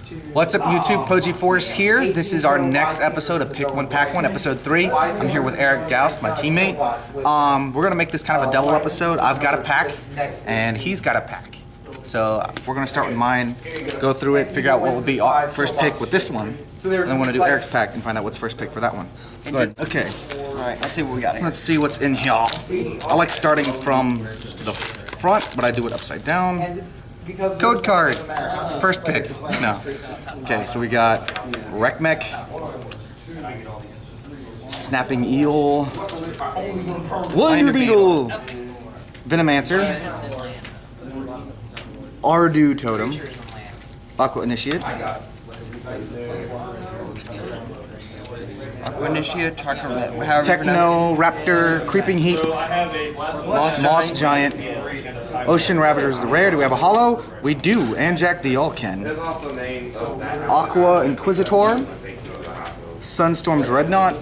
What's up, YouTube? Poji Force here. This is our next episode of Pick One Pack One, episode 3. I'm here with Eric Doust, my teammate. We're gonna make this kind of a double episode. I've got a pack, and he's got a pack. So we're gonna start with mine, go through it, figure out what will be first pick with this one, and then we're gonna do Eric's pack and find out what's first pick for that one. Let's go ahead. Okay. All right, let's see what we got here. Let's see what's in here. I like starting from the front, but I do it upside down. Code card. First pick. No. Okay, so we got Wreckmech, Snapping Eel, Wonder Beetle, Venomancer, Ardu Totem, Aqua Initiate, Initiate, however Techno Raptor, Creeping Heap, Moss Giant, Ocean Ravagers the rare. Do we have a holo? We do. And Jack the All-Ken. Aqua Inquisitor, Sunstorm Dreadnought,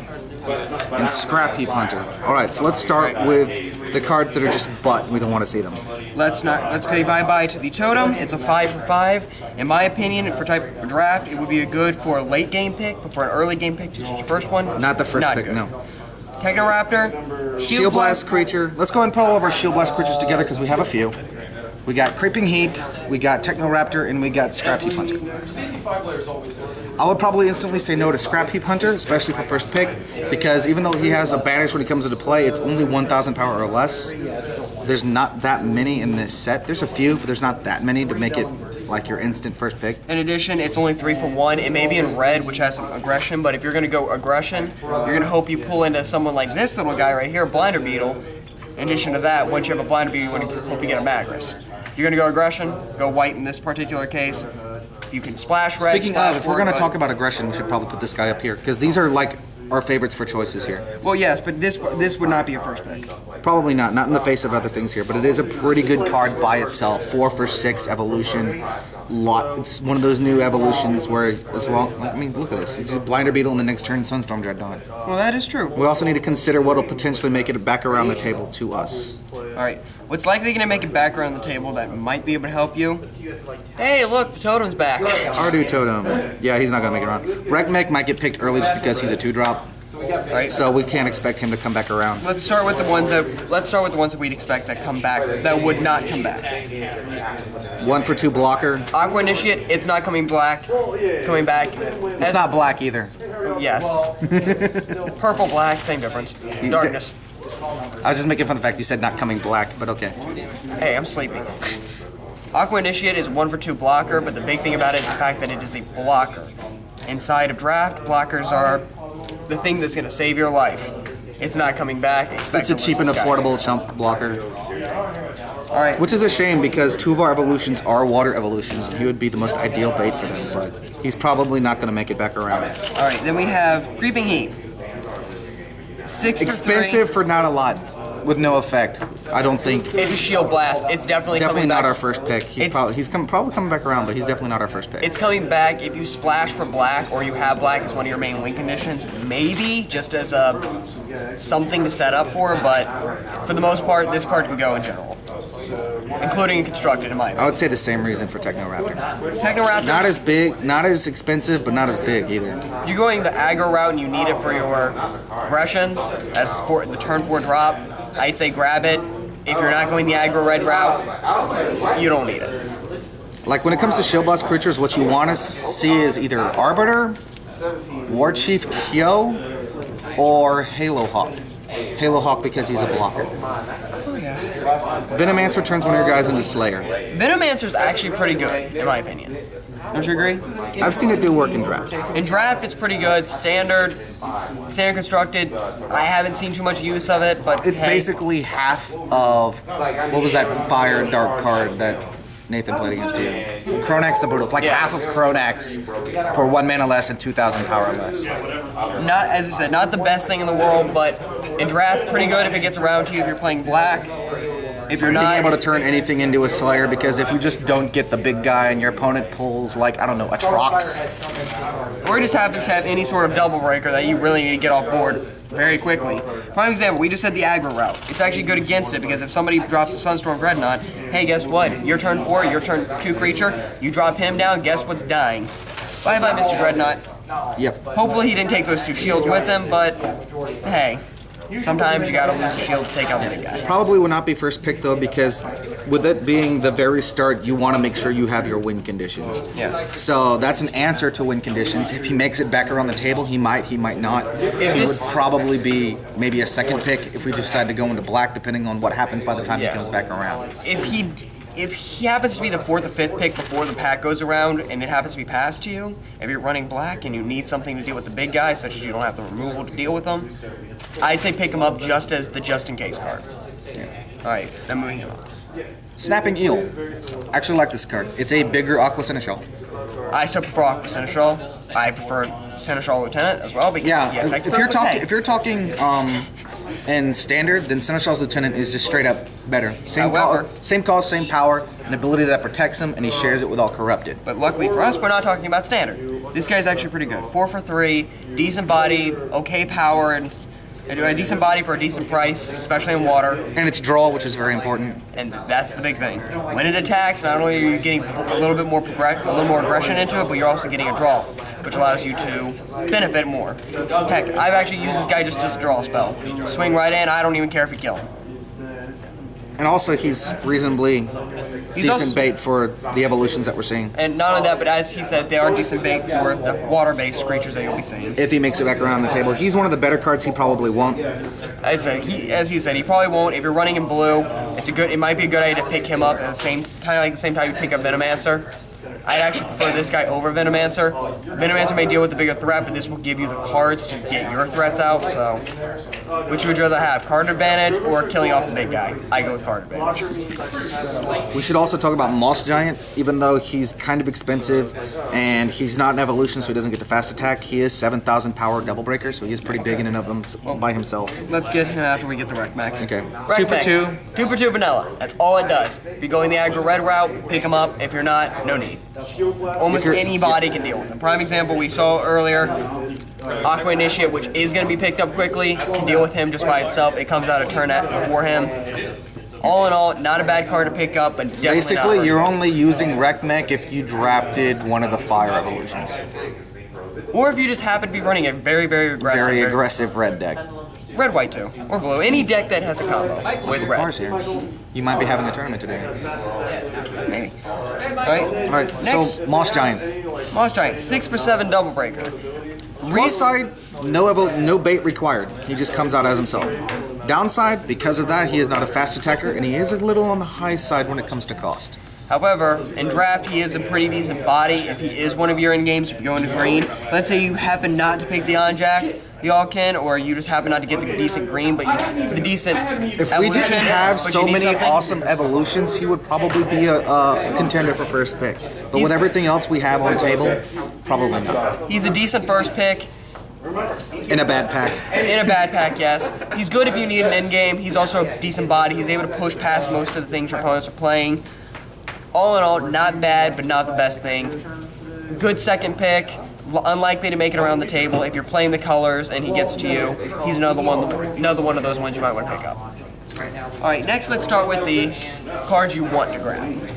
and Scrap Heap Hunter. Alright, so let's start with the cards that are just butt. We don't want to see them. Let's say bye-bye to the Totem. It's a 5 for 5. In my opinion, for type of draft, it would be good for a late game pick, but for an early game pick, to choose your first one, Not the first pick, good. no. Technoraptor, Shield Blast creature. Let's go ahead and put all of our Shield Blast creatures together because we have a few. We got Creeping Heap, we got Technoraptor, and we got Scrap Heap Hunter. I would probably instantly say no to Scrap Heap Hunter, especially for first pick, because even though he has a banish when he comes into play, it's only 1,000 power or less. There's not that many in this set. There's a few, but there's not that many to make it like your instant first pick. In addition, it's only 3 for 1. It may be in red, which has some aggression, but if you're going to go aggression, you're going to hope you pull into someone like this little guy right here, Blinder Beetle. In addition to that, once you have a Blinder Beetle, you want to hope you get a Magris. You're going to go aggression, go white in this particular case. You can splash red. Speaking of, if we're going to talk about aggression, we should probably put this guy up here, because these are like our favorites for choices here. Well, yes, but this would not be a first pick. Probably not in the face of other things here, but it is a pretty good card by itself. 4 for 6 evolution. It's one of those new evolutions where as long, I mean, look at this. You do Blinder Beetle and the next turn Sunstorm Dreadnought. Well, that is true. We also need to consider what will potentially make it back around the table to us. All right, what's likely going to make it back around the table that might be able to help you? Hey, look, the Totem's back. Ardu Totem. Yeah, he's not going to make it around. Wreckmech might get picked early just because he's a 2-drop. Right. So we can't expect him to come back around. Let's start with the ones that we'd expect that come back that would not come back. 1 for 2 blocker. Aqua Initiate, it's not coming back. It's not black either. Yes. Purple, black, same difference. Darkness. I was just making fun of the fact you said not coming black, but okay. Hey, I'm sleeping. Aqua Initiate is 1 for 2 blocker, but the big thing about it is the fact that it is a blocker. Inside of draft, blockers are the thing that's going to save your life. It's not coming back. It's a cheap and affordable chump blocker. All right. Which is a shame because 2 of our evolutions are water evolutions, and he would be the most ideal bait for them, but he's probably not going to make it back around. All right, then we have Creeping Heap. 6 for 3. Expensive for not a lot, with no effect. I don't think. It's a Shield Blast. It's definitely coming not back. our first pick. He's probably coming back around, but he's definitely not our first pick. It's coming back if you splash for black or you have black as one of your main win conditions. Maybe just as something to set up for, but for the most part, this card can go in general, including in constructed, in my opinion. I would say the same reason for Technoraptor. Technoraptor. Not as big, not as expensive, but not as big either. You're going the aggro route and you need it for your aggressions as for the turn 4 drop. I'd say grab it. If you're not going the aggro red route, you don't need it. Like when it comes to Shield Blast creatures, what you want to see is either Arbiter, War Chief Kyo, or Halo Hawk. Halo Hawk because he's a blocker. Oh yeah. Venomancer turns one of your guys into Slayer. Venomancer's actually pretty good, in my opinion. Don't you agree? I've seen it do work in draft. In draft, it's pretty good. Standard constructed. I haven't seen too much use of it, but It's basically half of, what was that fire dark card that Nathan played against you? Kronax the Brutal. It's like half of Kronax for 1 mana less and 2,000 power less. Not, as I said, not the best thing in the world, but in draft, pretty good if it gets around to you if you're playing black. If you're not being able to turn anything into a Slayer, because if you just don't get the big guy and your opponent pulls, like, I don't know, a Trox. Or just happens to have any sort of double breaker that you really need to get off board very quickly. Prime example, we just said the aggro route. It's actually good against it because if somebody drops a Sunstorm Dreadnought, hey, guess what? Your turn 4, your turn 2 creature, you drop him down, guess what's dying? Bye-bye, Mr. Dreadnought. Yep. Hopefully he didn't take those 2 shields with him, but hey, sometimes you gotta lose a shield to take out the big guy. Probably would not be first pick though, because with it being the very start, you want to make sure you have your win conditions. Yeah. So that's an answer to win conditions. If he makes it back around the table, he might not. It this- would probably be maybe a second pick if we decide to go into black, depending on what happens by the time Yeah. he comes back around. If he happens to be the 4th or 5th pick before the pack goes around and it happens to be passed to you, if you're running black and you need something to deal with the big guys, such as you don't have the removal to deal with them, I'd say pick him up just as the just-in-case card. Alright, then moving him on. Snapping Eel. Actually like this card. It's a bigger Aqua Seneschal. I still prefer Aqua Seneschal. I prefer Seneschal Lieutenant as well, because Yeah, yes, I if you're prefer- talking in standard, then Seneschal's Lieutenant is just straight up better. However- Same cost, same power, an ability that protects him, and he shares it with all corrupted. But luckily for us, we're not talking about standard. This guy's actually pretty good. 4 for 3, decent body, okay power, and a decent body for a decent price, especially in water. And it's draw, which is very important. And that's the big thing. When it attacks, not only are you getting a little bit more a little more aggression into it, but you're also getting a draw, which allows you to benefit more. Heck, I've actually used this guy just as a draw spell. Swing right in, I don't even care if you kill him. And also, he's reasonably decent also- bait for the evolutions that we're seeing. And not only that, but as he said, they are decent bait for the water-based creatures that you'll be seeing. If he makes it back around the table, he's one of the better cards. He probably won't. As he said, he probably won't. If you're running in blue, it might be a good idea to pick him up at the same time you pick up Venomancer. I'd actually prefer this guy over Venomancer. Venomancer may deal with the bigger threat, but this will give you the cards to get your threats out, so which would you rather have, card advantage or killing off the big guy? I go with card advantage. We should also talk about Moss Giant. Even though he's kind of expensive and he's not an evolution, so he doesn't get the fast attack, he is 7,000 power double breaker, so he is pretty big in and of him by himself. Let's get him after we get the Wreck Mech. Okay. Wreck 2 for Mech. 2. 2 for 2 vanilla. That's all it does. If you're going the aggro red route, pick him up. If you're not, no need. Almost anybody can deal with him. Prime example we saw earlier, Aqua Initiate, which is going to be picked up quickly, can deal with him just by itself. It comes out a turn before him. All in all, not a bad card to pick up, but definitely Basically, not you're only using Wreck Mech if you drafted one of the fire evolutions. or if you just happen to be running a very, very aggressive, Very aggressive red deck. red, white too, or blue. Any deck that has a combo with red. Cars here. You might be having a tournament today. Maybe. All Alright, Next. so Moss Giant. Moss Giant, 6 for 7 double breaker. Plus side, no bait required. He just comes out as himself. Downside, because of that, he is not a fast attacker, and he is a little on the high side when it comes to cost. However, in draft, he is a pretty decent body. If he is one of your in games, if you go into green, let's say you happen not to pick the Onjack, the Alkin, or you just happen not to get the decent green, but the decent If we evolution, didn't have but so you need many something, awesome evolutions, he would probably be a contender for first pick. But with everything else we have on table, probably not. he's a decent first pick. In a bad pack. In a bad pack, yes. He's good if you need an end game. He's also a decent body. He's able to push past most of the things your opponents are playing. All in all, not bad, but not the best thing. Good second pick. Unlikely to make it around the table. If you're playing the colors and he gets to you, he's another one of those ones you might want to pick up. All right, next let's start with the cards you want to grab.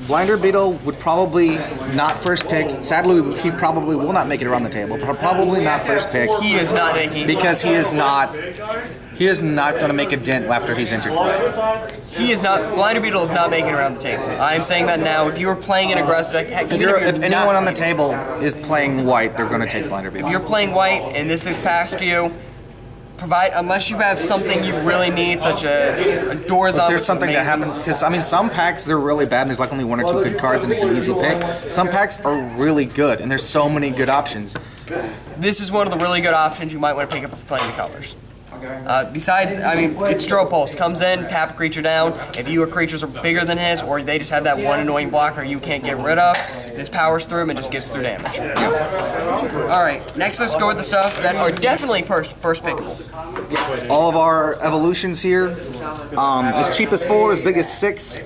Blinder Beetle would probably not first pick. Sadly, he probably will not make it around the table, but probably not first pick. He is not making Because he is not going to make a dent after he's entered. Blinder Beetle is not making it around the table. I'm saying that now. If you were playing an aggressive deck, heck, even If anyone on the table is playing white, they're going to take Blinder Beetle. if you're playing white and this is passed to you, unless you have something you really need, such as a Dorzon. There's something that happens because some packs they're really bad and there's like only 1 or 2 good cards and it's an easy pick. Some packs are really good and there's so many good options. This is one of the really good options you might want to pick up if playing the colors. Besides, it's Stro Pulse. Comes in, tap a creature down. If your creatures are bigger than his, or they just have that one annoying blocker you can't get rid of, this powers through him and just gets through damage. Alright, next let's go with the stuff that are definitely first pickable. All of our evolutions here, as cheap as 4, as big as 6.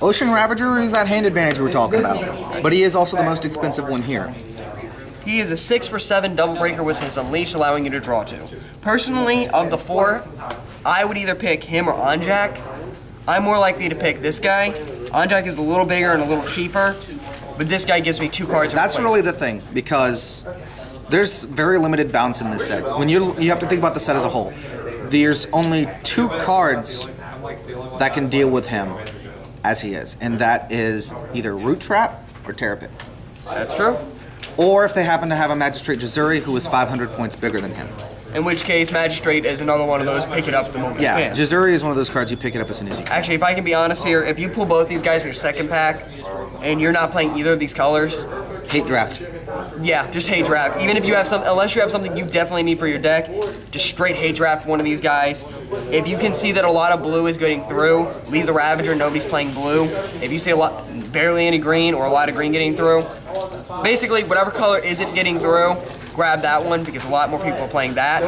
Ocean Ravager is that hand advantage we were talking about, but he is also the most expensive one here. He is a 6 for 7 double breaker with his Unleash, allowing you to draw 2. Personally, of the 4, I would either pick him or Onjack. I'm more likely to pick this guy. Onjack is a little bigger and a little cheaper, but this guy gives me 2 cards. That's really the thing, because there's very limited bounce in this set. When you have to think about the set as a whole. There's only 2 cards that can deal with him as he is, and that is either Root Trap or Terrapin. That's true. Or if they happen to have a Magistrate Jazuri who is 500 points bigger than him. In which case, Magistrate is another one of those, pick it up the moment you can. Jazuri is one of those cards you pick it up as soon as you can. Actually, if I can be honest here, if you pull both these guys in your second pack, and you're not playing either of these colors, Hate Draft. yeah, just hate draft. Even if you have some, unless you have something you definitely need for your deck, just straight hate draft one of these guys. If you can see that a lot of blue is getting through, leave the Ravager, nobody's playing blue. If you see barely any green or a lot of green getting through, basically whatever color isn't getting through, grab that one because a lot more people are playing that.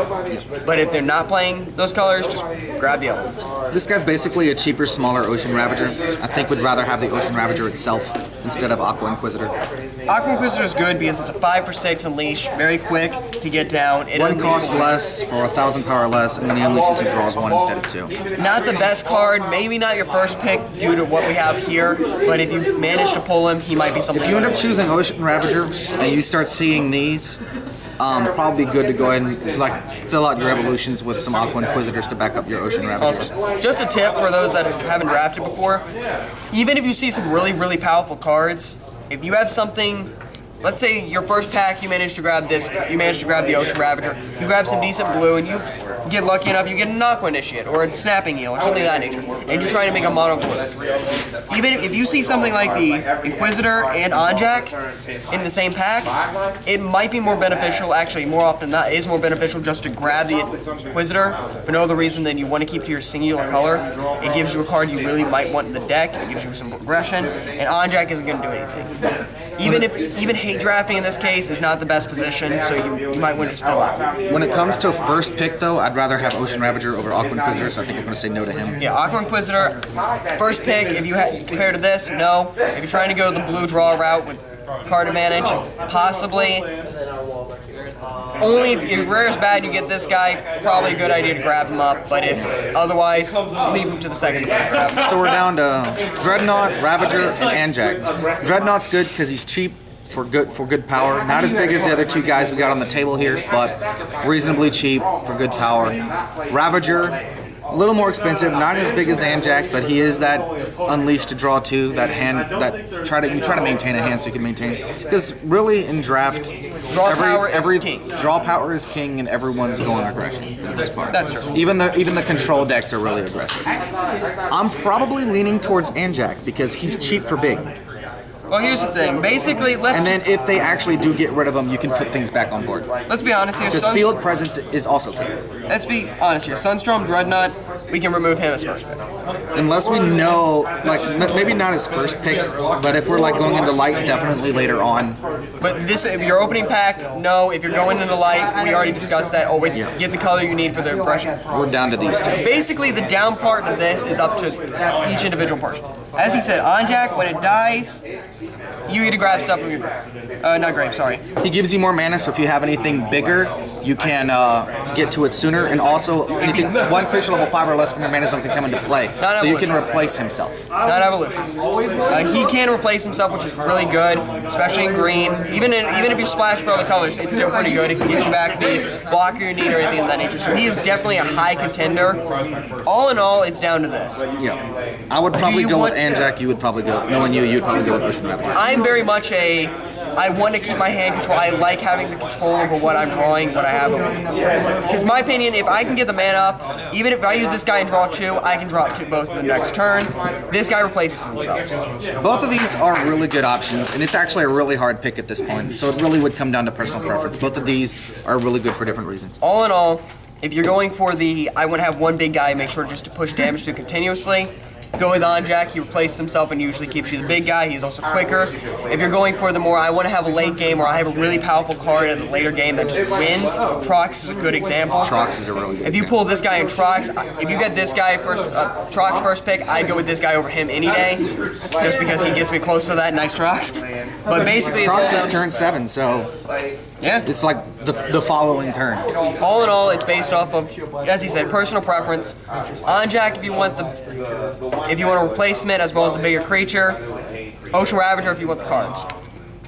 But if they're not playing those colors, just grab the other one. This guy's basically a cheaper, smaller Ocean Ravager. I think we'd rather have the Ocean Ravager itself instead of Aqua Inquisitor. Aqua Inquisitor is good because it's a 5 for 6 unleash, very quick to get down. It One cost less for 1,000 power less, and when he unleashes, he draws 1 instead of 2. Not the best card, maybe not your first pick due to what we have here, but if you manage to pull him, he might be something. If you end up choosing Ocean Ravager and you start seeing these, probably good to go ahead and like fill out your evolutions with some Aqua Inquisitors to back up your Ocean Ravagers. Just a tip for those that haven't drafted before, even if you see some really, really powerful cards, if you have something, let's say your first pack you managed to grab this, you managed to grab the Ocean Ravager, you grab some decent blue and you get lucky enough, you get an Aqua Initiate or a Snapping Eel or something of that nature, and you're trying to make a mono blue. Even if you see something like the Inquisitor and Anjak in the same pack, it might be more beneficial, actually more often than not, it is more beneficial just to grab the Inquisitor for no other reason than you want to keep to your singular color. It gives you a card you really might want in the deck, it gives you some aggression, and Anjak isn't going to do anything. Even hate drafting in this case is not the best position, so you might want to just fill out. When it comes to first pick, though, I'd rather have Ocean Ravager over Aqua Inquisitor, so I think we're going to say no to him. Yeah, Aqua Inquisitor, first pick, if you compare to this, no. If you're trying to go the blue draw route with card advantage, possibly. Only if rare is bad, you get this guy, probably a good idea to grab him up, but if otherwise, leave him to the second pick. So we're down to Dreadnought, Ravager, and Anjak. Dreadnought's good because he's cheap for good power. Not as big as the other 2 guys we got on the table here, but reasonably cheap for good power. Ravager, a little more expensive, not as big as Anjak, but he is that unleash to draw 2, that hand that you try to maintain a hand so you can maintain. Because really in draft, Draw power is king. Draw power is king, and everyone's going aggression for the most part. That's true. Even the control decks are really aggressive. I'm probably leaning towards Anjak because he's cheap for big. Well, here's the thing. Basically, And then if they actually do get rid of him, you can put things back on board. let's be honest here. Because field presence is also key. Let's be honest here. Sunstorm, Dreadnought, we can remove him as first pick. Unless we know, like, maybe not his first pick, but if we're like going into light, definitely later on. But this, if your opening pack, no. If you're going into light, we already discussed that. Always get the color you need for the aggression. We're down to these 2. Basically, the down part of this is up to each individual person. As he said, Anjak, when it dies, you get to grab stuff from your grave. Not grave, sorry. He gives you more mana, so if you have anything bigger, you can get to it sooner. And also, anything, 1 creature level 5 or less from your mana zone can come into play, so you can replace himself. Not evolution. He can replace himself, which is really good, especially in green. Even if you splash for other colors, it's still pretty good. It can get you back the blocker you need or anything of that nature. So he is definitely a high contender. All in all, it's down to this. Yeah. I would probably go with Anjak, you would probably go, knowing you'd probably go with Ocean Ravager. I'm very much I want to keep my hand control. I like having the control over what I'm drawing, what I have over. Because my opinion, if I can get the mana up, even if I use this guy and draw 2, I can draw 2 both in the next turn. This guy replaces himself. Both of these are really good options, and it's actually a really hard pick at this point, so it really would come down to personal preference. Both of these are really good for different reasons. All in all, if you're going for the, I want to have one big guy, make sure just to push damage through continuously, go with Anjak. He replaces himself and usually keeps you the big guy. He's also quicker. If you're going for the more, I want to have a late game or I have a really powerful card in the later game that just wins, Trox is a good example. Trox is a really good If you pull this guy in Trox, if you get this guy first, Trox first pick, I'd go with this guy over him any day, just because he gets me close to that nice Trox. But basically, it's Trox is turn 7, so yeah, it's like the following turn. all in all, it's based off of, as he said, personal preference. Anjak, if you want a replacement as well as a bigger creature. Ocean Ravager if you want the cards.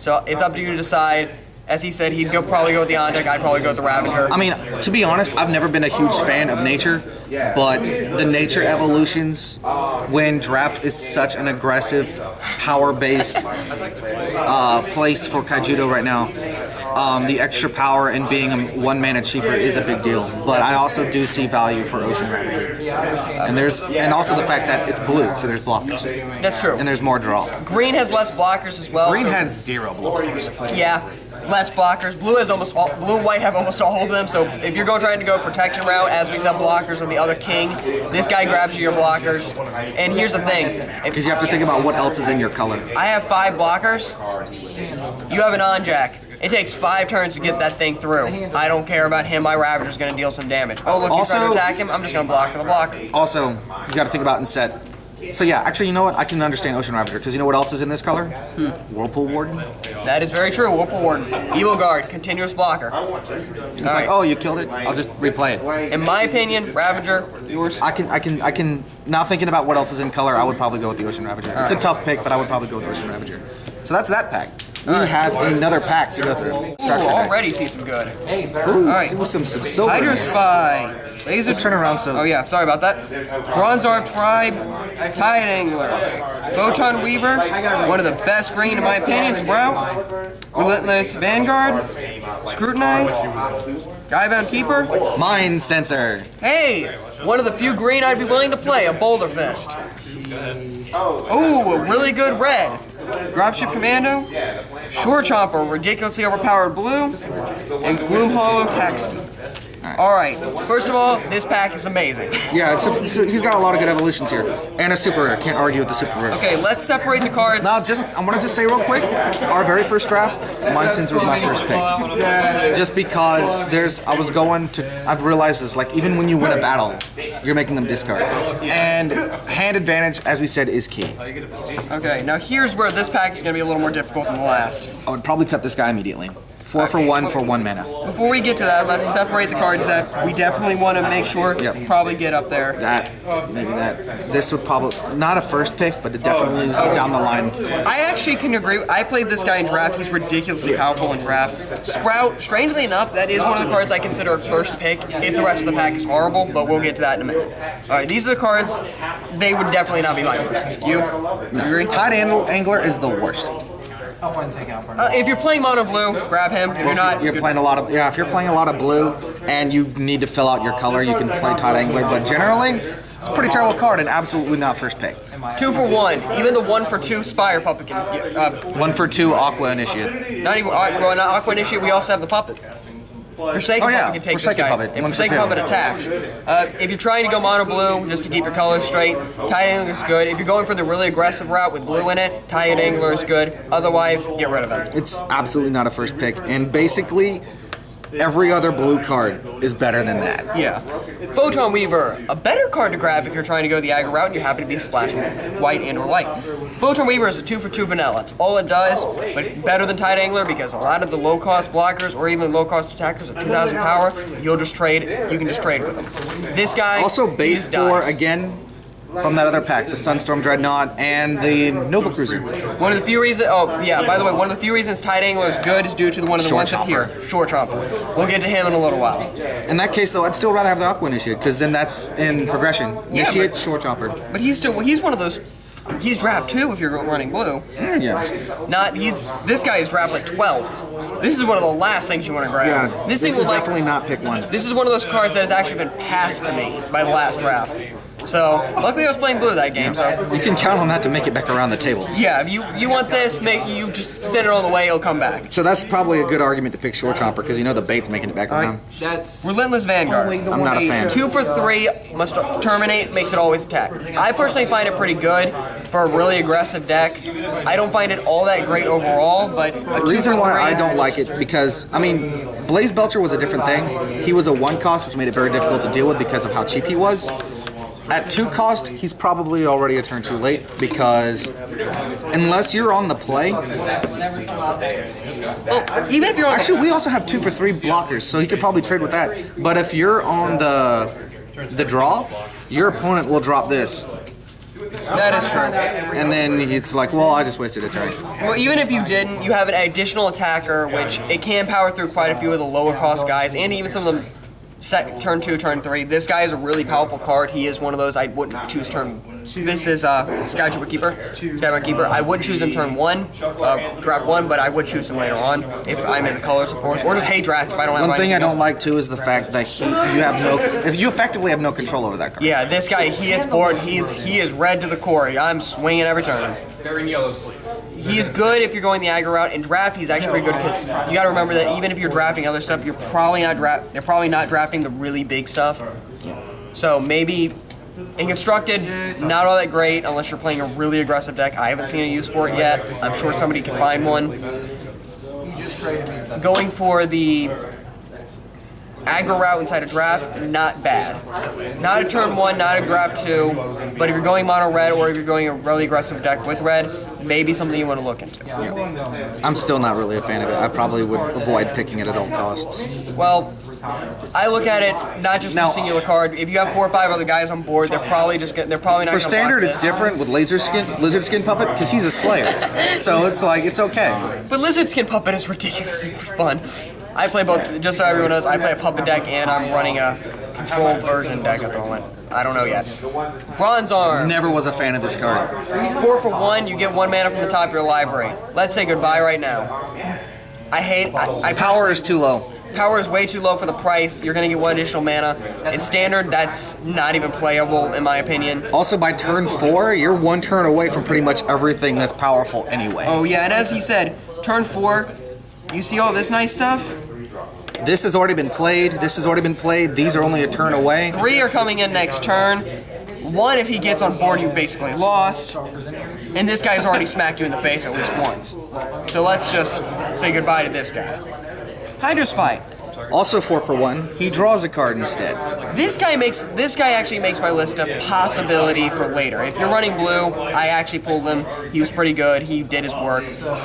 So it's up to you to decide. As he said, he'd probably go with the On Deck. I'd probably go with the Ravager. I mean, to be honest, I've never been a huge fan of nature, but the nature evolutions, when draft is such an aggressive, power-based place for Kaijudo right now, the extra power and being a one mana cheaper is a big deal. But I also do see value for Ocean Ravager, and also the fact that it's blue, so there's blockers, That's true. and there's more draw. Green has less blockers as well. Green so- has 0 blockers. Yeah, less blockers. Blue has almost all. Blue and white have almost all of them. So if you're trying to go protection route, as we said, blockers are the other king. This guy grabs you your blockers. And here's the thing: if Because you have to think about what else is in your color. I have 5 blockers, you have an on jack. It takes 5 turns to get that thing through. I don't care about him. My Ravager's going to deal some damage. Oh look, he's trying to Also- attack him. I'm just going to block with a blocker. Also, you got to think about in set. So yeah, actually, you know what? I can understand Ocean Ravager because you know what else is in this color? Whirlpool Warden. That is very true. Whirlpool Warden, Evil Guard, continuous blocker. It's like, oh, you killed it. I'll just replay it. In my opinion, Ravager, yours. I can. Now thinking about what else is in color, I would probably go with the Ocean Ravager. It's a tough pick, but I would probably go with the Ocean Ravager. So that's that pack. We have another pack to go through. Ooh, Structure deck. already see some good. Ooh, right. some silver. in Hydra there. Spy. Laser. Let's turn around so. Oh yeah, sorry about that. Bronze Orb Tribe, Tide Angler, Photon Weaver, one of the best green in my opinion, Sprout, Relentless Vanguard, Scrutinize, Skybound Keeper. Mind Sensor. Hey, one of the few green I'd be willing to play, a Boulder Fist. Ooh, a really good red. Dropship Commando, Shore Chomper, ridiculously overpowered blue, and Gloom Hollow Taxi. Alright, first of all, this pack is amazing. Yeah, he's got a lot of good evolutions here, and a super rare. Can't argue with the super rare. Okay, let's separate the cards. Now, I'm gonna just say real quick, our very first draft, Mind Sensor was my first pick. Just because I've realized this, like even when you win a battle, you're making them discard. And hand advantage, as we said, is key. Okay, now here's where this pack is going to be a little more difficult than the last. I would probably cut this guy immediately. 4 for 1 for 1 mana. Before we get to that, let's separate the cards that we definitely want to make sure Yep. probably get up there. Maybe that. This would probably, not a first pick, but definitely down the line. I actually can agree. I played this guy in draft. He's ridiculously powerful in draft. Sprout, strangely enough, that is one of the cards I consider a first pick if the rest of the pack is horrible, but we'll get to that in a minute. Alright, these are the cards. They would definitely not be my first pick. You agree? Tide Angler is the worst. If you're playing mono blue, grab him. If you're not, You're playing a lot of if you're playing a lot of blue and you need to fill out your color, you can play Tide Angler. But generally, it's a pretty terrible card and absolutely not first pick. 2 for 1. Even the 1 for 2 Spire Puppet can get. 1 for 2 Aqua Initiate. Not even well, not Aqua Initiate. We also have the puppet. Forsaken Oh, yeah, Puppet can take Forsaken this guy. Puppet, And 1 for Forsaken 2. Puppet attacks. If you're trying to go mono blue just to keep your colors straight, Tide Angler is good. If you're going for the really aggressive route with blue in it, Tide Angler is good. Otherwise, get rid of it. It's absolutely not a first pick, and basically every other blue card is better than that. Yeah. Photon Weaver, a better card to grab if you're trying to go the aggro route and you happen to be splashing white and or light. Photon Weaver is a 2 for 2 vanilla. That's all it does, but better than Tide Angler because a lot of the low cost blockers or even low cost attackers at 2,000 power, you can just trade with them. This guy Also he bait just for, dies. again, from that other pack, the Sunstorm Dreadnought and the Nova Cruiser. One of the few reasons, by the way, one of the few reasons Tide Angler is good is due to one of the Shore ones up here, Shore Chomper. We'll get to him in a little while. In that case, though, I'd still rather have the Aqua Initiate, because then that's in progression. Yeah, Initiate, but- Short Chopper. But he's one of those, he's draft 2 if you're running blue. Yeah. This guy is draft like 12. This is one of the last things you want to grab. Yeah, This this thing is was like, definitely not pick 1. this is one of those cards that has actually been passed to me by the last draft. So, luckily I was playing blue that game, so. You can count on that to make it back around the table. Yeah, if you want this, you just send it on the way, it'll come back. So that's probably a good argument to pick Short Chopper, because you know the bait's making it back around. That's Relentless Vanguard. I'm not a fan. 2 for 3, must terminate, makes it always attack. I personally find it pretty good for a really aggressive deck. I don't find it all that great overall, but a 2 The for reason 3. why I don't like it, because, I mean, Blaze Belcher was a different thing. He was a 1 cost, which made it very difficult to deal with because of how cheap he was. At 2 cost, he's probably already a turn too late, because unless you're on the play, Even if you're on actually we also have 2 for 3 blockers, so he could probably trade with that. But if you're on the draw, your opponent will drop this. That is true. And then it's like, well, I just wasted a turn. Well, even if you didn't, you have an additional attacker, which it can power through quite a few of the lower cost guys, and even some of them turn 2, turn 3. This guy is a really powerful card. He is one of those I wouldn't choose turn. This is Skybound Keeper. I wouldn't choose him turn 1, draft 1, but I would choose him later on if I'm in the colors, of course, or just hate draft if I don't have. One thing I anything don't else. like too is the fact that you effectively have no control over that card. Yeah, this guy, he hits board. He is red to the core. I'm swinging every turn. They're in yellow sleeves. He is good if you're going the aggro route. In draft, he's actually pretty good because you got to remember that even if you're drafting other stuff, you're probably not drafting the really big stuff. So maybe in constructed, not all that great unless you're playing a really aggressive deck. I haven't seen a use for it yet. I'm sure somebody can find one. Going for the aggro route inside a draft, not bad. Not a turn 1, not a draft 2, but if you're going mono red or if you're going a really aggressive deck with red, maybe something you want to look into. I'm still not really a fan of it. I probably would avoid picking it at all costs. Well, I look at it not just Now- for singular card. If you have 4 or 5 other guys on board, they're probably not. For gonna standard, block it's this. different with Lizard Skin Puppet, because he's a Slayer. So it's like, it's okay. But Lizard Skin Puppet is ridiculously fun. I play both, just so everyone knows, I play a puppet deck and I'm running a control version deck at the moment. I don't know yet. Bronze Arm. Never was a fan of this card. 4 for 1, you get 1 mana from the top of your library. Let's say goodbye right now. Power is too low. Power is way too low for the price. You're going to get 1 additional mana. In standard, that's not even playable in my opinion. Also, by turn 4, you're 1 turn away from pretty much everything that's powerful anyway. Oh yeah, and as he said, turn 4, you see all this nice stuff? This has already been played. This has already been played. These are only a turn away. 3 are coming in next turn. 1, if he gets on board, you basically lost. And this guy's already smacked you in the face at least once. So let's just say goodbye to this guy. Hydrospite. Also 4 for 1. He draws a card instead. This guy actually makes my list a possibility for later. If you're running blue, I actually pulled him. He was pretty good. He did his work.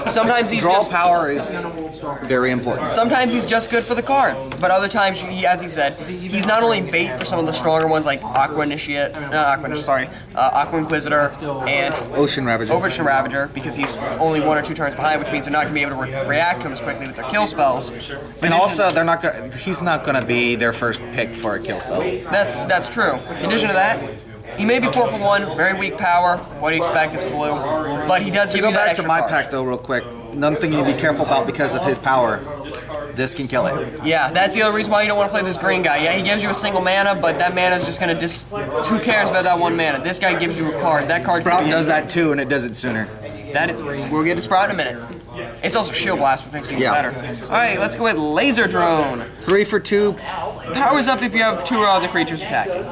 Sometimes he's Draw just power is very important. Sometimes he's just good for the card, but other times, as he said, he's not only bait for some of the stronger ones like Aqua Inquisitor and Ocean Ravager. Ocean Ravager, because he's only 1 or 2 turns behind, which means they're not going to be able to react to him as quickly with their kill spells. And also, he's not going to be their first pick for a kill spell. That's true. In addition to that, he may be 4 for 1, very weak power. What do you expect is blue, but he does To give go you that back to extra my card. pack though, real quick, another thing you need to be careful about because of his power. This can kill it. Yeah, that's the other reason why you don't want to play this green guy. Yeah, he gives you a single mana, but that mana is just gonna who cares about that 1 mana? This guy gives you a card. That card Sprout can be does that too, and it does it sooner. We'll get to Sprout in a minute. It's also Shield Blast, which makes it even better. Alright, let's go with Laser Drone. 3 for 2. Powers up if you have 2 other creatures attacking.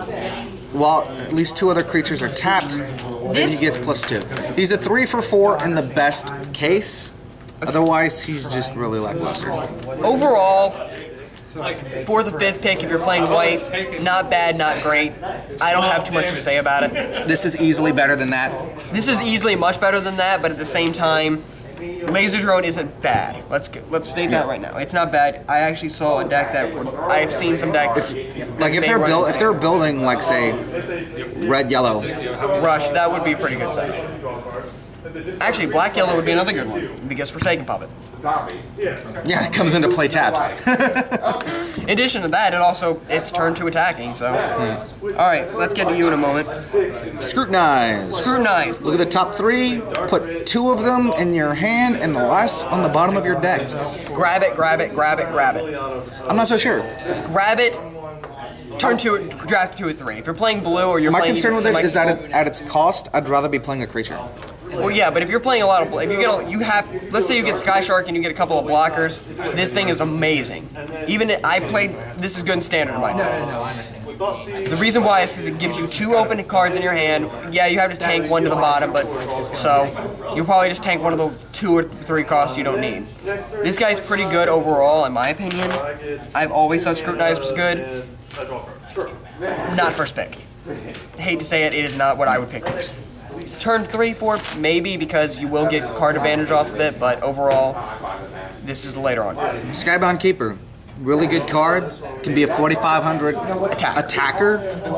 While at least 2 other creatures are tapped, then This- he gets +2. He's a 3 for 4 in the best case. Otherwise, he's just really lackluster. Overall, 4th or 5th pick if you're playing white. Not bad, not great. I don't have too much to say about it. This is easily better than that. This is easily much better than that, but at the same time, Laser Drone isn't bad. Let's state that right now. It's not bad. I actually saw a deck I've seen some decks. Like if they're building like say red yellow, Rush, that would be a pretty good set. Actually, Black Yellow would be another good one because Forsaken Puppet. yeah, it comes into play tapped. In addition to that, it's turn 2 attacking. So, all right, let's get to you in a moment. Scrutinize. Scrutinize. Look at the top 3. Put 2 of them in your hand, and the last on the bottom of your deck. Grab it, grab it, grab it, grab it. I'm not so sure. Grab it. Turn 2, draft 2 or 3. If you're playing blue or you're My playing concern with it is that semi-control- at its cost, I'd rather be playing a creature. Well, yeah, but if you're playing a lot of, if you get, let's say you get Sky Shark and you get a couple of blockers, this thing is amazing. This is good in standard in my opinion. The reason why is because it gives you 2 open cards in your hand. Yeah, you have to tank 1 to the bottom, but so you'll probably just tank 1 of the 2 or 3 costs you don't need. This guy's pretty good overall, in my opinion. I've always thought Scrutinize was good. Not first pick. Hate to say it, it is not what I would pick first. Turn 3, 4, maybe, because you will get card advantage off of it, but overall, this is the later on card. Skybound Keeper. really good card. Can be a 4,500 attacker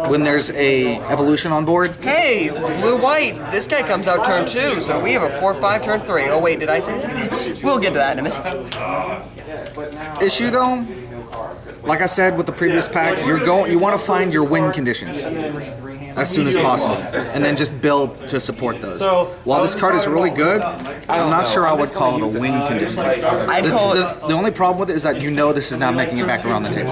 when there's a evolution on board. Hey, blue-white. This guy comes out turn 2, so we have a 4-5 turn 3. Oh wait, did I say that? We'll get to that in a minute. Issue though, like I said with the previous pack, you want to find your win conditions as soon as possible, and then just build to support those. While this card is really good, I'm not sure I would call it a win condition. I'd call it. The only problem with it is that you know this is not making it back around the table.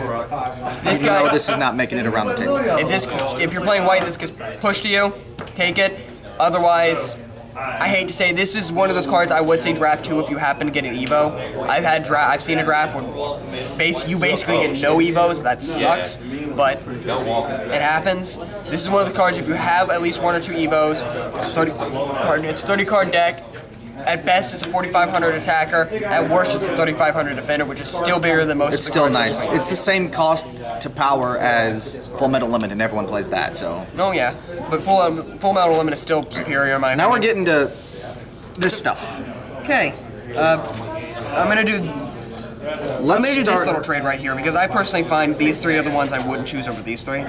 This You know guy. this is not making it around the table. If you're playing white, this gets pushed to you. Take it. Otherwise, I hate to say this is one of those cards I would say draft 2 if you happen to get an Evo. I've seen a draft where you basically get no Evos. That sucks, but it happens. This is one of the cards if you have at least 1 or 2 Evos. It's a 30 card deck. At best, it's a 4,500 attacker. At worst, it's a 3,500 defender, which is still bigger than most. It's of the still cards nice. we're It's the same cost to power as Full Metal Limit, and everyone plays that. So Oh yeah, but full metal limit is still superior in my opinion. now we're getting to this stuff. Okay, I'm gonna do Let's this little start. trade right here because I personally find these 3 are the ones I wouldn't choose over these 3.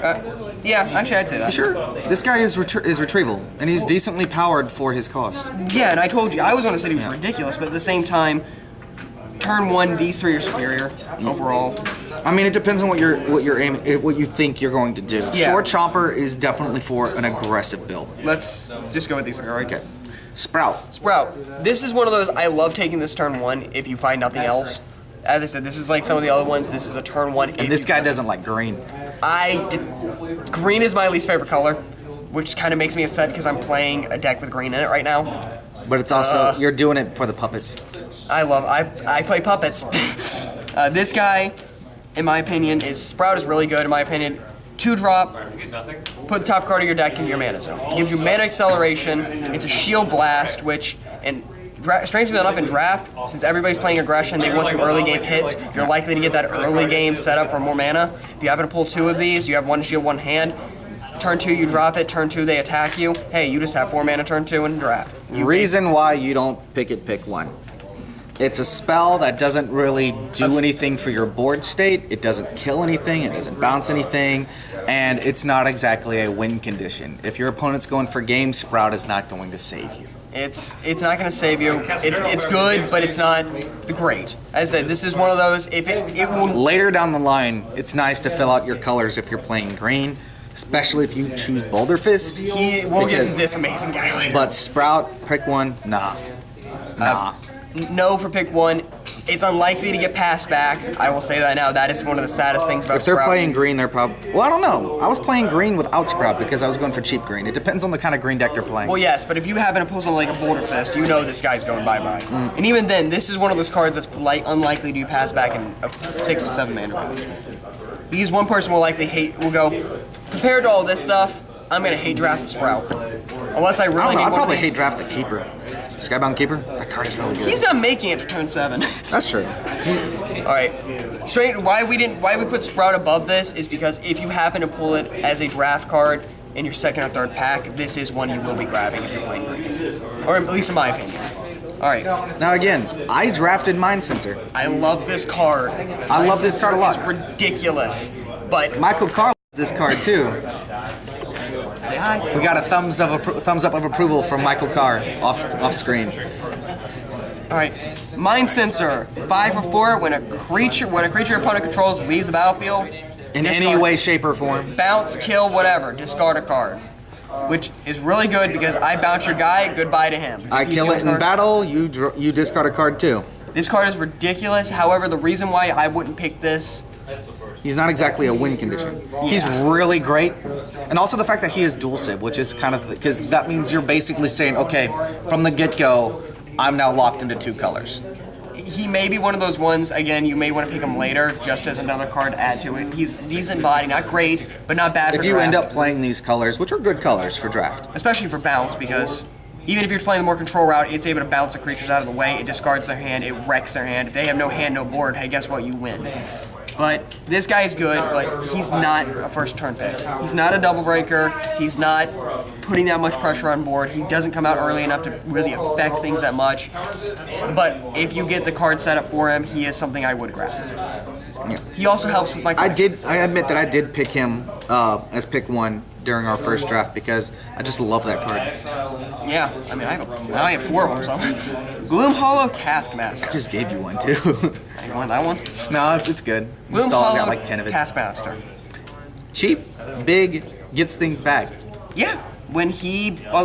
Yeah, actually I'd say that. Sure. This guy is retrieval, and he's decently powered for his cost. Yeah, and I told you I was gonna say he was ridiculous, but at the same time, turn 1 these 3 are superior overall. I mean, it depends on what you think you're going to do. Yeah. Short Chomper is definitely for an aggressive build. Let's just go with these 3. All right. Okay. Sprout. Sprout. This is one of those I love taking this turn 1 if you find nothing else. As I said, this is like some of the other ones. This is a turn 1. And this guy doesn't like green. Green is my least favorite color, which kind of makes me upset because I'm playing a deck with green in it right now. But it's also, you're doing it for the puppets. I play puppets. This guy, in my opinion, Sprout is really good in my opinion. 2-drop, put the top card of your deck into your mana zone. It gives you mana acceleration. It's a shield blast, which, and strangely enough in draft, since everybody's playing aggression, they want some early game hits. You're likely to get that early game set up for more mana. If you happen to pull 2 of these, you have 1 shield, 1 hand. Turn 2, you drop it. Turn 2, they attack you. Hey, you just have 4 mana turn 2 and draft. Reason why you don't pick 1. It's a spell that doesn't really do anything for your board state. It doesn't kill anything. It doesn't bounce anything. And it's not exactly a win condition. If your opponent's going for game, Sprout is not going to save you. It's not going to save you. It's good, but it's not great. As I said, this is one of those. If it will Later down the line, it's nice to fill out your colors if you're playing green, especially if you choose Boulder Fist. we'll get to because- this amazing guy later. But Sprout, pick 1, nah. No for pick 1. It's unlikely to get passed back. I will say that now. That is one of the saddest things about If they're Sprout. playing green, they're probably... Well, I don't know. I was playing green without Sprout because I was going for cheap green. It depends on the kind of green deck they're playing. Well, yes, but if you happen to pull something like a Boulder Fist, you know this guy's going bye-bye. And even then, this is one of those cards that's unlikely to be passed back in a 6 to 7 mana range. Because one person will go, compared to all this stuff, I'm going to hate draft the Sprout. Unless I really I don't know. need I'd one probably of these. hate draft the Keeper. Skybound Keeper? That card is really good. He's not making it to turn 7. That's true. All right. Why we put Sprout above this is because if you happen to pull it as a draft card in your second or third pack, this is one you will be grabbing if you're playing green, or at least in my opinion. All right. Now again, I drafted Mind Sensor. I love this card. I love this card a lot. It's ridiculous, but Michael Carl this card too. say hi. We got a thumbs up of approval from Michael Carr off screen. All right. Mind Sensor, 5 or 4. When a creature your opponent controls leaves the battlefield, In any discard- way, shape, or form. bounce, kill, whatever, discard a card. Which is really good because I bounce your guy, goodbye to him. I If you kill steal it a in card- battle. You discard a card too. This card is ridiculous. However, the reason why I wouldn't pick this, He's not exactly a win condition. He's really great, and also the fact that he is dual civ, which is kind of because that means you're basically saying, okay, from the get-go, I'm now locked into 2 colors. he may be one of those ones, again, you may want to pick him later just as another card to add to it. He's decent body, not great, but not bad for If you draft. end up playing these colors, which are good colors for draft, Especially for bounce, because even if you're playing the more control route, it's able to bounce the creatures out of the way, it discards their hand, it wrecks their hand. If they have no hand, no board, hey, guess what? You win. But this guy is good, but he's not a first turn pick. He's not a double breaker. He's not putting that much pressure on board. He doesn't come out early enough to really affect things that much. But if you get the card set up for him, he is something I would grab. Yeah. He also helps with my I admit that I did pick him as pick 1 during our first draft because I just love that card. Yeah, I mean, I have 4 of them, so. Gloom Hollow Taskmaster. I just gave you one too. You want that one? No, it's good. We Gloom saw I Hollow got like 10 of it. Taskmaster. Cheap, big, gets things back. Yeah, when he, I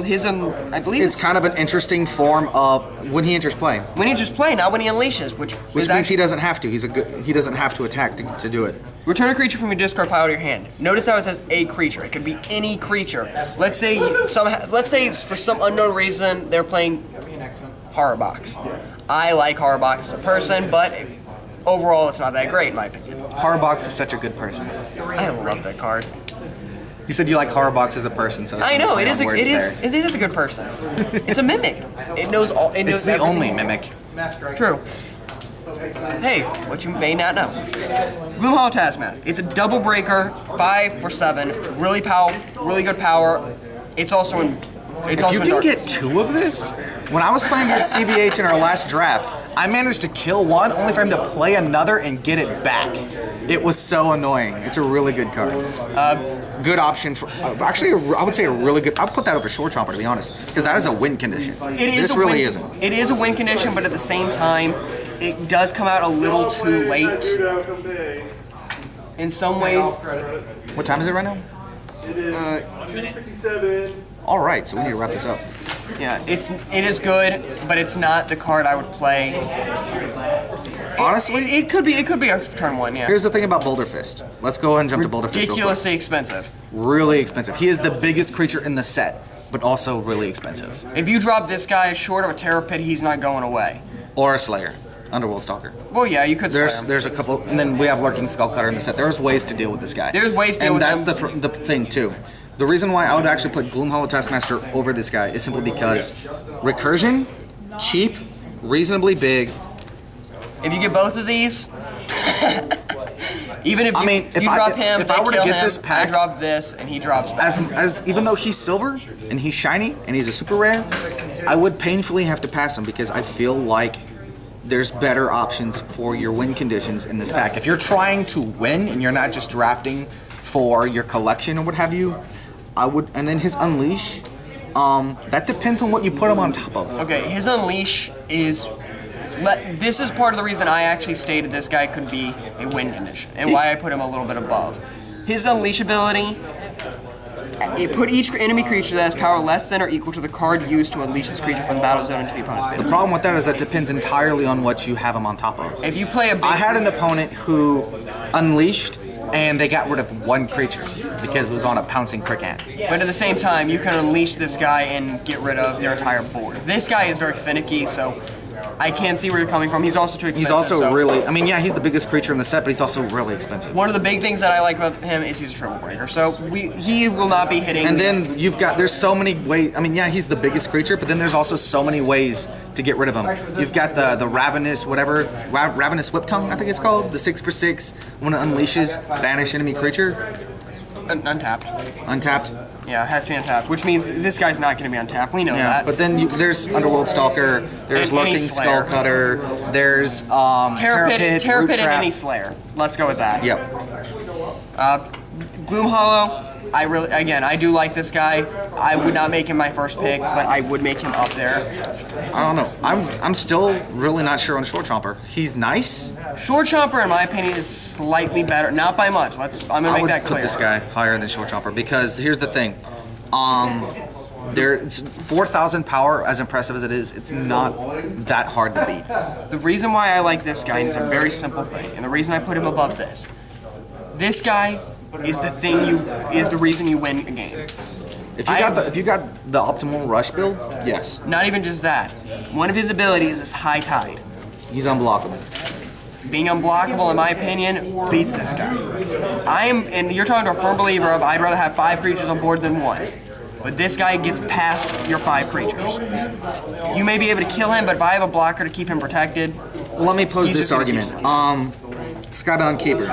believe It's kind of an interesting form of when he enters play. when he just play, not when he unleashes, which Which is means actually he doesn't have to. He doesn't have to attack to do it. return a creature from your discard pile to your hand. Notice how it says a creature. It could be any creature. Let's say for some unknown reason they're playing Horrorbox. I like Horrorbox as a person, but overall it's not that great in my opinion. Horrorbox is such a good person. I love that card. You said you like Horrorbox as a person, so I know play it is. on words there. It is a good person. It's a mimic. It knows all. It knows It's the everything. only mimic. True. Hey, what you may not know. Gloomhollow Taskmaster. It's a double breaker, 5 for 7. Really powerful, really good power. It's also in. It's If also you in can get darkness. 2 of this, when I was playing against CVH in our last draft, I managed to kill one only for him to play another and get it back. It was so annoying. It's a really good card. Good option for actually. I would say a really good. I'll put that over Shore Chomper to be honest, because that is a win condition. This a really win, isn't. It is a win condition, but at the same time, it does come out a little too late. In some ways, What time is it right now? It is 2:57. All right, so we need to wrap this up. yeah, it is good, but it's not the card I would play. Honestly, It could be a turn 1. Yeah. here's the thing about Boulder Fist. Let's go ahead and jump to Boulder Fist real quick. Ridiculously expensive. Really expensive. He is the biggest creature in the set, but also really expensive. If you drop this guy short of a Terror Pit, he's not going away. Or a Slayer, Underworld Stalker. Well, yeah, you could slay him. There's a couple, and then we have Lurking Skullcutter in the set. There's ways to deal with this guy. There's ways to deal and with that's him. the thing too. The reason why I would actually put Gloomhollow Taskmaster over this guy is simply because recursion, cheap, reasonably big. If you get both of these, even if I mean, if you I- drop him, if they I were to kill get him, this pack- I drop this, and he drops back. As even though he's silver and he's shiny and he's a super rare, I would painfully have to pass him because I feel like there's better options for your win conditions in this pack. If you're trying to win and you're not just drafting for your collection or what have you, I would. And then his Unleash, that depends on what you put him on top of. Okay, his Unleash is. This is part of the reason I actually stated this guy could be a win condition and why I put him a little bit above. His Unleash ability, it put each enemy creature that has power less than or equal to the card used to unleash this creature from the battle zone into the opponent's The field. problem with that is that depends entirely on what you have him on top of. If you play a big, I had an opponent who unleashed and they got rid of one creature because it was on a pouncing Cricket. but at the same time, you can unleash this guy and get rid of their entire board. This guy is very finicky, so I can't see where you're coming from. He's also too expensive. He's also so- really, I mean, yeah, he's the biggest creature in the set, but he's also really expensive. One of the big things that I like about him is he's a triple breaker. So he will not be hitting. And then there's so many ways, I mean, yeah, he's the biggest creature, but then there's also so many ways to get rid of him. You've got the Ravenous, Ravenous Whip Tongue, I think it's called, the 6/6, when it unleashes, banish enemy creature, Untapped. untapped. Yeah, it has to be untapped, which means this guy's not going to be untapped. We know Yeah, that. but then there's Underworld Stalker, there's And any Lurking Slayer. Skullcutter, there's Terror Pit, Terror Root Pit, and Trap. any Slayer. Let's go with that. Yep. Gloomhollow. I do like this guy. I would not make him my first pick, but I would make him up there. I don't know. I'm still really not sure on Short Chomper. He's nice. Short Chomper, in my opinion, is slightly better. Not by much. I'm gonna I make would that put clear. this guy higher than Short Chomper because here's the thing. It's 4,000 power, as impressive as it is, it's not that hard to beat. The reason why I like this guy is a very simple thing, and the reason I put him above this guy is the reason you win a game. If you got the optimal rush build, yes, Not even just that. One of his abilities is High Tide. he's unblockable. Being unblockable, in my opinion, beats this guy. And you're talking to a firm believer of I'd rather have 5 creatures on board than 1. But this guy gets past your 5 creatures. You may be able to kill him, but if I have a blocker to keep him protected, Let me pose He's this just gonna keep argument. Skybound Keeper.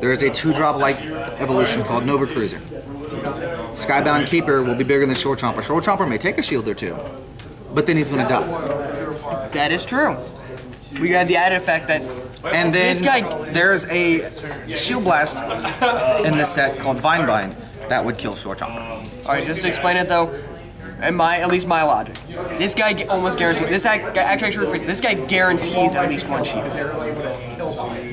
There is a 2-drop-like evolution called Nova Cruiser. Skybound Keeper will be bigger than Shore Chomper. Shore Chomper may take a shield or two, but then he's going to die. That is true. We had the added effect that And then this guy. there's a Shield Blast in this set called Vinebind that would kill Shore Chomper. All right, just to explain it though, and at least my logic, this guy almost guarantees. This guy actually, I should rephrase. This guy guarantees at least one shield.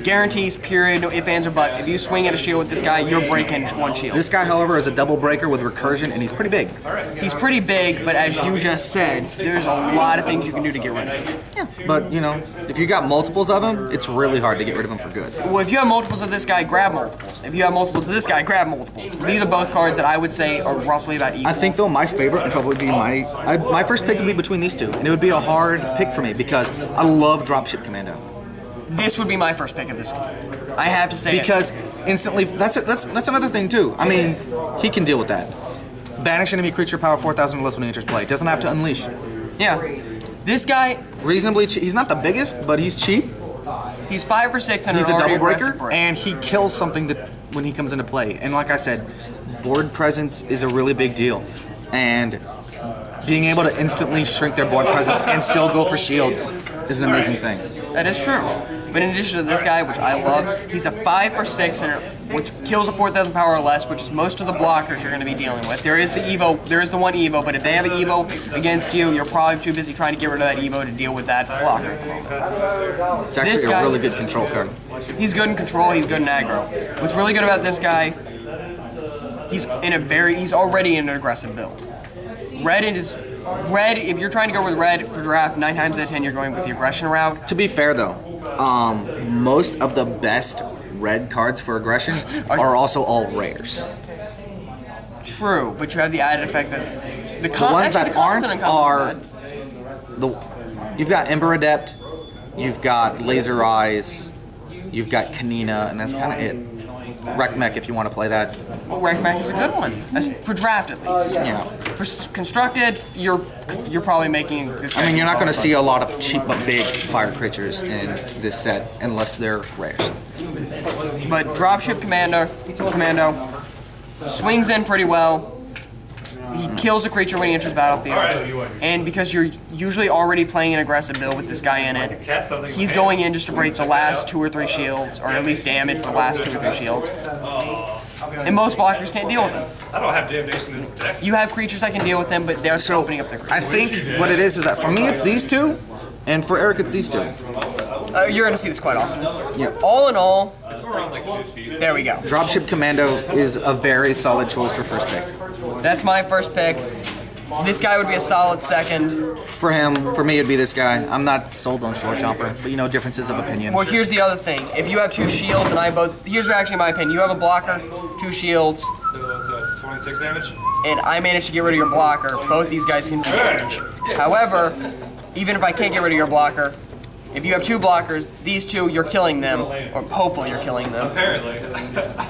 Guarantees. Period. No ifs, ands, or buts. If you swing at a shield with this guy, you're breaking one shield. This guy, however, is a double breaker with recursion, and he's pretty big. He's pretty big, but as you just said, there's a lot of things you can do to get rid of him. But, you know, if you got multiples of him, it's really hard to get rid of him for good. Well, if you have multiples of this guy, grab multiples. If you have multiples of this guy, grab multiples. These are both cards that I would say are roughly about equal. I think, though, my favorite would probably be my first pick would be between these two, and it would be a hard pick for me because I love Dropship Commando. This would be my first pick of this game. I have to say Because instantly, that's another thing too. I mean, he can deal with that. Banish enemy creature power 4,000 or less when he enters play. Doesn't have to unleash. Yeah. This guy, Reasonably cheap. He's not the biggest, but he's cheap. he's 5 or 6 and He's an a already double breaker, aggressive break. and he kills something that when he comes into play. And like I said, board presence is a really big deal, and being able to instantly shrink their board presence and still go for shields is an amazing thing. That is true. But in addition to this guy, which I love, he's a 5 for 6, which kills a 4,000 power or less, which is most of the blockers you're going to be dealing with. There is the one Evo, but if they have an Evo against you, you're probably too busy trying to get rid of that Evo to deal with that blocker at the moment. It's actually This guy- a really good control card. He's good in control, he's good in aggro. What's really good about this guy, he's already in an aggressive build. Red, if you're trying to go with red for draft, 9 times out of 10 you're going with the aggression route. To be fair though, most of the best red cards for aggression are also all rares. True, but you have the added effect that the ones that aren't are the you've got Ember Adept, you've got Laser Eyes, you've got Kanina, and that's kind of it. Wreck Mech if you want to play that. well, Wreck Mech is a good one for draft at least. Yeah. For constructed, you're probably making this. Guy I mean, you're not going to see a lot of cheap but big fire creatures in this set unless they're rares. But Dropship Commando swings in pretty well. He kills a creature when he enters battlefield, and because you're usually already playing an aggressive build with this guy in it, he's going in just to break the last 2 or 3 shields, or at least damage the last 2 or 3 shields. And most blockers can't deal with them. I don't have damnation in this deck. You have creatures that can deal with them, but they're still opening up their I creatures. think what it is that for me it's these two, and for Eric it's these two. You're going to see this quite often. Yep. All in all, It's around like 50. there we go. Dropship Commando is a very solid choice for first pick. That's my first pick. This guy would be a solid second. For him, for me it'd be this guy. I'm not sold on Short Chomper, but you know, differences of opinion. Well, here's the other thing. If you have 2 shields and I both, here's actually my opinion. You have a blocker, 2 shields, So that's 26 damage. and I managed to get rid of your blocker. Both these guys can do damage. However, even if I can't get rid of your blocker, if you have 2 blockers, these 2, you're killing them, or hopefully you're killing them. Apparently.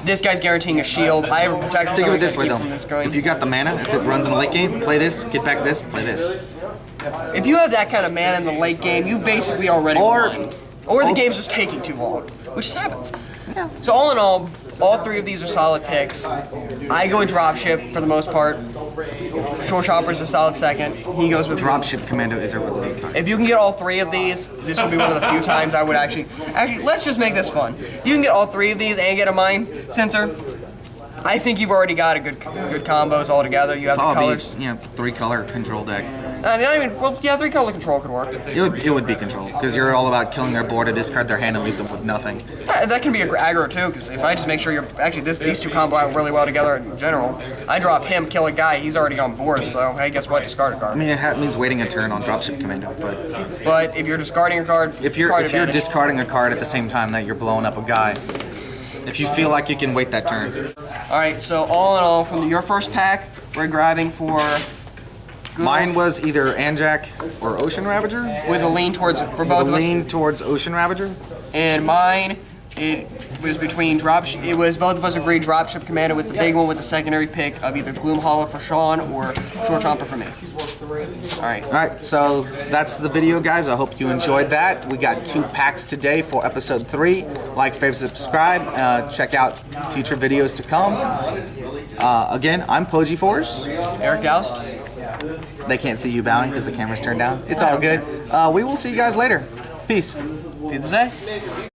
This guy's guaranteeing a shield. I have a protector. Think of it this so I way can though. keep from this going. If you got the mana, if it runs in the late game, play this, get back this, play this. If you have that kind of mana in the late game, you basically already Or- won. Or the game's just taking too long, which happens. So all in all 3 of these are solid picks. I go with Dropship for the most part. Short Chopper's a solid second. He goes with Dropship Commando is a really good card. If you can get all 3 of these, this will be one of the few times I would actually, let's just make this fun. If you can get all 3 of these and get a Mind Sensor, I think you've already got a good combos all together. You have the Probably, colors. yeah, 3-color control deck. Not even, well, yeah, 3-color control could work. It would be control, because you're all about killing their board to discard their hand and leave them with nothing. That can be aggro too, because if I just make sure you're actually these 2 combo out really well together in general. I drop him, kill a guy, he's already on board. So hey, guess what? Discard a I card. mean, it means waiting a turn on Dropship Commando, but But if you're discarding a card, if you're card advantage. discarding a card at the same time that you're blowing up a guy, if you feel like you can wait that turn. All right, so all in all, from your first pack, we're grabbing for. Mine was either Anjak or Ocean Ravager. with a lean towards for both The of us. lean towards Ocean Ravager. And mine, was between it was both of us agreed Dropship Commander was the big one with the secondary pick of either Gloom Hollow for Sean or Short Chomper for me. Alright. Alright, so that's the video, guys. I hope you enjoyed that. We got 2 packs today for episode 3. Like, favorite, subscribe. Check out future videos to come. Again, I'm Poji Force. Eric Doust. They can't see you bowing because the camera's turned down. It's all good. We will see you guys later. Peace. Peace.